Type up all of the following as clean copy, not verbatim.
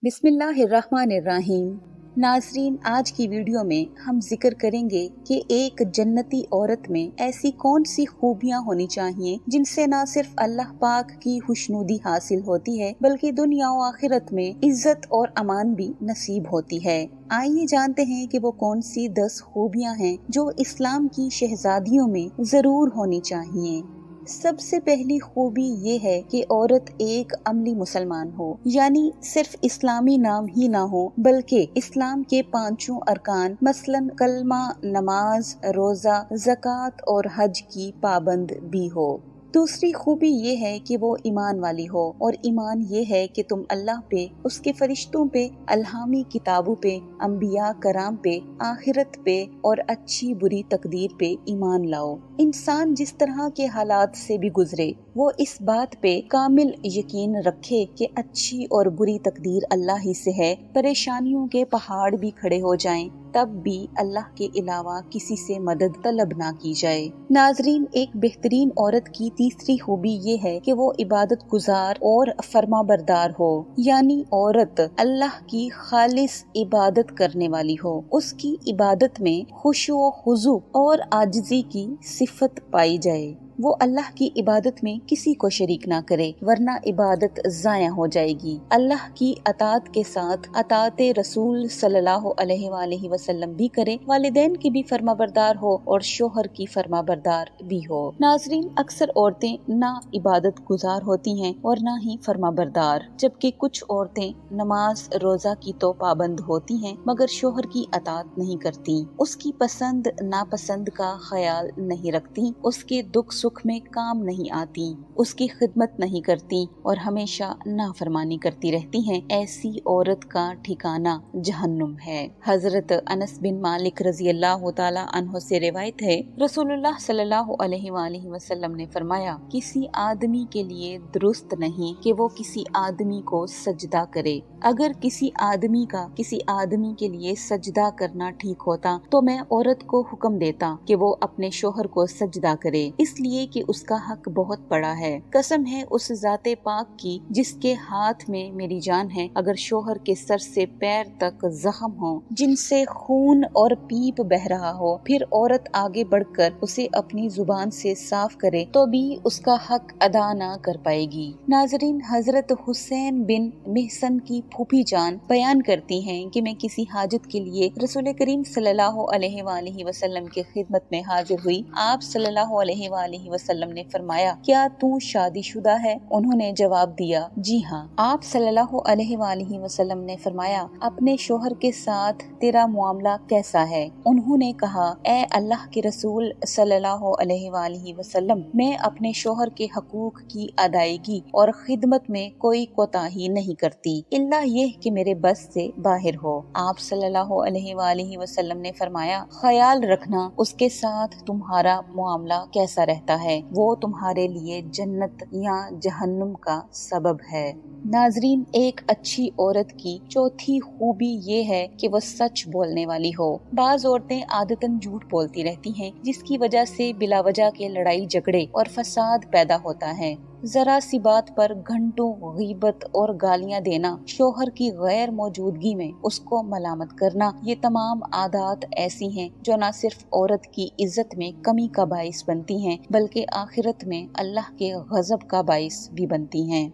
बिस्मिल्लाहिर्रहमानिर्रहीम। नाज़रीन, आज की वीडियो में हम जिक्र करेंगे कि एक जन्नती औरत में ऐसी कौन सी खूबियाँ होनी चाहिए जिनसे न सिर्फ अल्लाह पाक की खुशनुदी हासिल होती है बल्कि दुनिया और आखिरत में इज्जत और अमान भी नसीब होती है। आइए जानते हैं कि वो कौन सी 10 खूबियाँ हैं जो इस्लाम की शहजादियों में जरूर होनी चाहिए। सबसे पहली खूबी ये है कि औरत एक अमली मुसलमान हो, यानी सिर्फ इस्लामी नाम ही ना हो बल्कि इस्लाम के 5 अरकान मसलन कलमा, नमाज, रोजा, ज़कात और हज की पाबंद भी हो। दूसरी खूबी ये है कि वो ईमान वाली हो, और ईमान ये है कि तुम अल्लाह पे, उसके फरिश्तों पे, अल्हामी किताबों पे, अंबिया कराम पे, आखिरत पे और अच्छी बुरी तकदीर पे ईमान लाओ। इंसान जिस तरह के हालात से भी गुजरे वो इस बात पे कामिल यकीन रखे कि अच्छी और बुरी तकदीर अल्लाह ही से है। परेशानियों के पहाड़ भी खड़े हो जाएं तब भी अल्लाह के अलावा किसी से मदद तलब ना की जाए। नाजरीन, एक बेहतरीन औरत की तीसरी खूबी ये है कि वो इबादत गुजार और फरमाबरदार हो, यानी औरत अल्लाह की खालिस इबादत करने वाली हो। उसकी इबादत में खुशू व खुजू और आजिज़ी की सिफत पाई जाए। वो अल्लाह की इबादत में किसी को शरीक ना करे, वरना इबादत जाया हो जाएगी। अल्लाह की अतात के साथ अतात रसूल सल्लल्लाहु अलैहि वसल्लम भी करे, वालिदैन की भी फरमाबरदार हो और शोहर की फरमाबरदार भी हो। नाजरीन, अक्सर औरतें ना इबादत गुजार होती हैं और ना ही फरमाबरदार, जबकि कुछ औरतें नमाज रोजा की तो पाबंद होती हैं मगर शोहर की अतात नहीं करती, उसकी पसंद नापसंद का ख्याल नहीं रखती, उसके दुख सुख में काम नहीं आती, उसकी खिदमत नहीं करती और हमेशा नाफरमानी करती रहती हैं। ऐसी औरत का ठिकाना जहन्नुम है। हजरत अनस बिन मालिक रजी अल्लाह तआला अन्हु से रिवायत है, रसूलुल्लाह सल्लल्लाहु अलैहि वसल्लम ने फरमाया, किसी आदमी के लिए दुरुस्त नहीं कि वो किसी आदमी को सजदा करे। अगर किसी आदमी का किसी आदमी के लिए सजदा करना ठीक होता तो मैं औरत को हुक्म देता कि वो अपने शोहर को सजदा करे, इसलिए कि उसका हक बहुत बड़ा है। कसम है उस जाते पाक की जिसके हाथ में मेरी जान है, अगर शोहर के सर से पैर तक जख्म हो जिनसे खून और पीप बह रहा हो, फिर औरत आगे बढ़कर उसे अपनी जुबान से साफ करे तो भी उसका हक अदा ना कर पाएगी। नाजरीन, हजरत हुसैन बिन महसन की फूफी जान बयान करती हैं कि मैं किसी हाजत के लिए रसूल करीम सल्लल्लाहु अलैहि वसल्लम की खिदमत में हाजिर हुई। आप सल्लल्लाहु अलैहि वसल्लम ने फरमाया, क्या तू शादीशुदा है? उन्होंने जवाब दिया, जी हाँ। आप सल्लल्लाहु अलैहि वसल्लम ने फरमाया, अपने शोहर के साथ तेरा मुआमला कैसा है? उन्होंने कहा, ए अल्लाह के रसूल सल्लल्लाहु अलैहि वसल्लम, मैं अपने शोहर के हकूक की अदायगी और खिदमत में कोई कोताही नहीं करती, इल्ला ये कि मेरे बस से बाहर हो। आप सल्लल्लाहु अलैहि वसल्लम ने फरमाया, ख्याल रखना उसके साथ तुम्हारा मुआमला कैसा रहता है, वो तुम्हारे लिए जन्नत या जहन्नुम का सबब है। नाजरीन, एक अच्छी औरत की चौथी खूबी ये है कि वो सच बोलने वाली हो। बाज औरतें आदतन झूठ बोलती रहती हैं, जिसकी वजह से बिला वजह के लड़ाई झगड़े और फसाद पैदा होता है। जरा सी बात पर घंटों गीबत और गालियां देना, शोहर की गैर मौजूदगी में उसको मलामत करना, ये तमाम आदत ऐसी हैं जो न सिर्फ औरत की इज्जत में कमी का बाइस बनती हैं बल्कि आखिरत में अल्लाह के गजब का बाइस भी बनती हैं।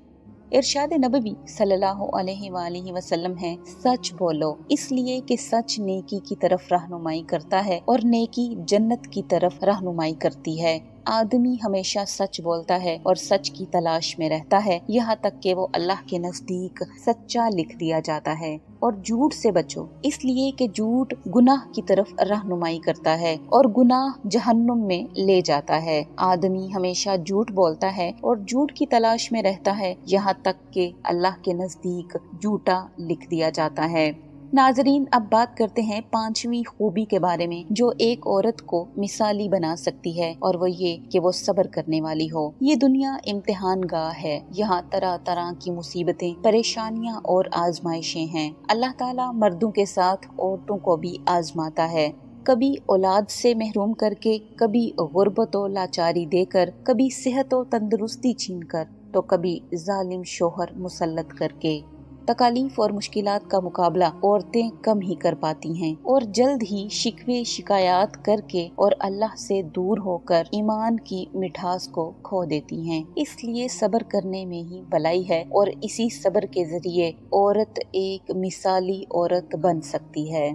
इरशाद नबवी सल्लल्लाहु अलैहि वसल्लम है, सच बोलो, इसलिए कि सच नेकी की तरफ रहनुमाई करता है और नेकी जन्नत की तरफ रहनुमाई करती है। आदमी हमेशा सच बोलता है और सच की तलाश में रहता है, यहाँ तक कि वो अल्लाह के नजदीक सच्चा लिख दिया जाता है। और झूठ से बचो, इसलिए कि झूठ गुनाह की तरफ रहनुमाई करता है और गुनाह जहन्नुम में ले जाता है। आदमी हमेशा झूठ बोलता है और झूठ की तलाश में रहता है, यहाँ तक कि अल्लाह के नजदीक झूठा लिख दिया जाता है। नाजरीन, अब बात करते हैं 5वीं खूबी के बारे में जो एक औरत को मिसाली बना सकती है, और वो ये कि वो सब्र करने वाली हो। ये दुनिया इम्तिहान गाह है, यहाँ तरह तरह की मुसीबतें, परेशानियाँ और आजमाइशें हैं। अल्लाह ताला मर्दों के साथ औरतों को भी आजमाता है, कभी औलाद से महरूम करके, कभी गुर्बत और लाचारी देकर, कभी सेहत और तंदुरुस्ती छीन कर, तो कभी जालिम शोहर मुसल्लत करके। तकालीफ और मुश्किलात का मुकाबला औरतें कम ही कर पाती हैं और जल्द ही शिकवे शिकायत करके और अल्लाह से दूर होकर ईमान की मिठास को खो देती हैं। इसलिए सब्र करने में ही भलाई है और इसी सब्र के जरिए औरत एक मिसाली औरत बन सकती है।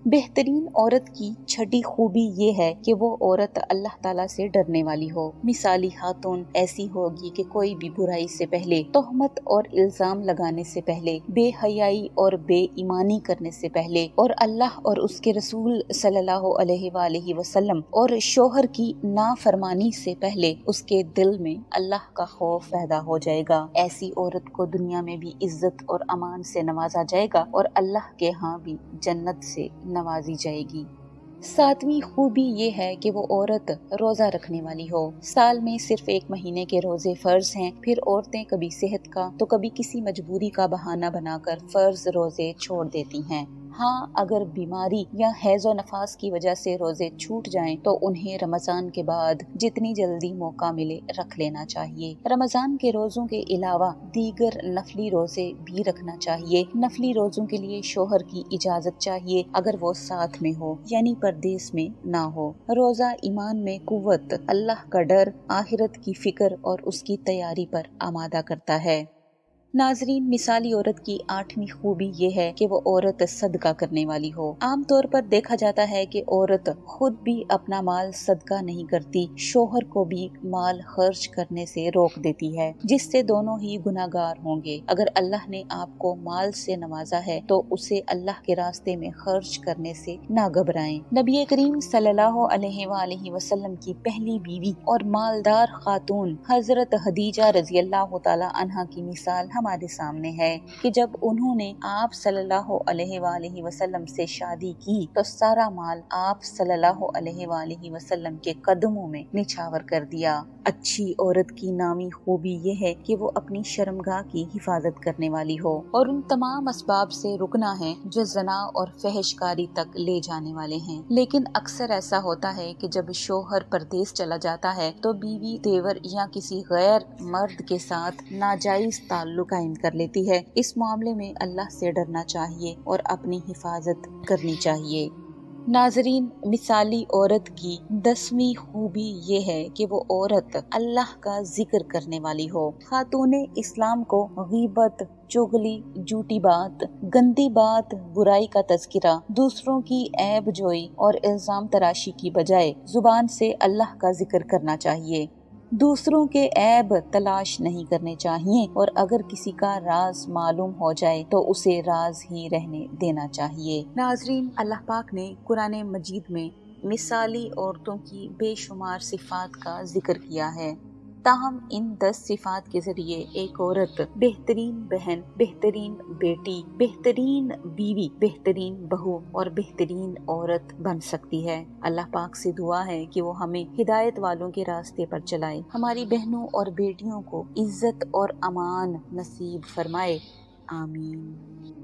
बेहतरीन औरत की छठी खूबी ये है कि वो औरत अल्लाह ताला से डरने वाली हो। मिसाली खातून ऐसी होगी कि कोई भी बुराई से पहले, तोहमत और इल्जाम लगाने से पहले, बेहयाई और बेईमानी करने से पहले और अल्लाह और उसके रसूल सल्लल्लाहु अलैहि वसल्लम और शोहर की नाफरमानी से पहले उसके दिल में अल्लाह का खौफ पैदा हो जाएगा। ऐसी औरत को दुनिया में भी इज्जत और अमान से नवाजा जाएगा और अल्लाह के यहाँ भी जन्नत से नवाजी जाएगी। सातवीं खूबी ये है कि वो औरत रोजा रखने वाली हो। साल में सिर्फ 1 महीने के रोजे फर्ज हैं, फिर औरतें कभी सेहत का तो कभी किसी मजबूरी का बहाना बनाकर फर्ज रोजे छोड़ देती हैं। हाँ, अगर बीमारी या हैज़ो नफास की वजह से रोजे छूट जाएं तो उन्हें रमजान के बाद जितनी जल्दी मौका मिले रख लेना चाहिए। रमजान के रोजों के अलावा दीगर नफली रोजे भी रखना चाहिए। नफली रोजों के लिए शोहर की इजाजत चाहिए अगर वो साथ में हो, यानी परदेश में ना हो। रोजा ईमान में कुव्वत, अल्लाह का डर, आखिरत की फिक्र और उसकी तैयारी पर आमादा करता है। नाजरीन, मिसाली औरत की 8वीं खूबी ये है कि वो औरत सदका करने वाली हो। आम तौर पर देखा जाता है कि औरत खुद भी अपना माल सदका नहीं करती, शोहर को भी माल खर्च करने से रोक देती है, जिससे दोनों ही गुनाहगार होंगे। अगर अल्लाह ने आपको माल से नवाजा है तो उसे अल्लाह के रास्ते में खर्च करने से ना घबराएं। नबी करीम सल्लल्लाहु अलैहि वसल्लम की पहली बीवी और मालदार खातून हजरत खदीजा रजी अल्लाह तआला अन्हा की मिसाल हमारे सामने है कि जब उन्होंने आप सल्लल्लाहु अलैहि वसल्लम से शादी की तो सारा माल आप सल्लल्लाहु अलैहि वसल्लम के कदमों में निछावर कर दिया। अच्छी औरत की नामी खूबी ये है कि वो अपनी शर्मगाह की हिफाजत करने वाली हो और उन तमाम असबाब से रुकना है जो जना और फहशकारी तक ले जाने वाले हैं। लेकिन अक्सर ऐसा होता है कि जब शोहर परदेश चला जाता है तो बीवी देवर या किसी गैर मर्द के साथ नाजायज ताल्लुक कायम कर लेती है। इस मामले में अल्लाह से डरना चाहिए और अपनी हिफाजत करनी चाहिए। नाजरीन, मिसाली औरत की 10वीं खूबी ये है कि वो औरत अल्लाह का जिक्र करने वाली हो। खातूने इस्लाम को गीबत, चुगली, झूठी बात, गंदी बात, बुराई का तज़किरा, दूसरों की ऐब जोई और इल्जाम तराशी की बजाय जुबान से अल्लाह का जिक्र करना चाहिए। दूसरों के ऐब तलाश नहीं करने चाहिए और अगर किसी का राज मालूम हो जाए तो उसे राज ही रहने देना चाहिए। नाजरीन, अल्लाह पाक ने कुरान मजीद में मिसाली औरतों की बेशुमार सिफात का जिक्र किया है। ताहम इन 10 सिफात के जरिए एक औरत बेहतरीन बहन, बेहतरीन बेटी, बेहतरीन बीवी, बेहतरीन बहू और बेहतरीन औरत बन सकती है। अल्लाह पाक से दुआ है कि वो हमें हिदायत वालों के रास्ते पर चलाए, हमारी बहनों और बेटियों को इज्जत और अमान नसीब फरमाए। आमीन।